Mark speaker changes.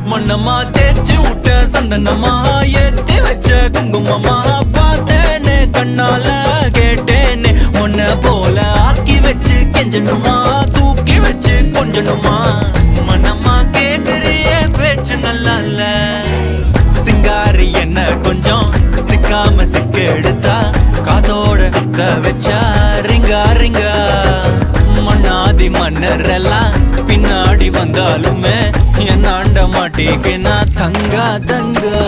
Speaker 1: மண்ணம்மா தேய்ச்சி விட்ட சந்தனமா ஏத்தி வச்ச குங்குமமா பார்த்தேனே கண்ணால கேட்டேனே உன்ன போல ஆக்கி வச்சு கெஞ்சணுமா தூக்கி வச்சு கொஞ்சணுமா மனமா கேக்குறிய பேச்சு நல்லா இல்ல சிங்காரி என்ன கொஞ்சம் சிக்காம சிக்க எடுத்தா காதோட சுத்த வச்சா ரிங்கா ரிங்கா மண்ணாதி மன்னர் எல்லாம் பின்னாடி வந்தாலுமே என் ஆண்ட மாட்டேக்கு நான் தங்கா தங்கா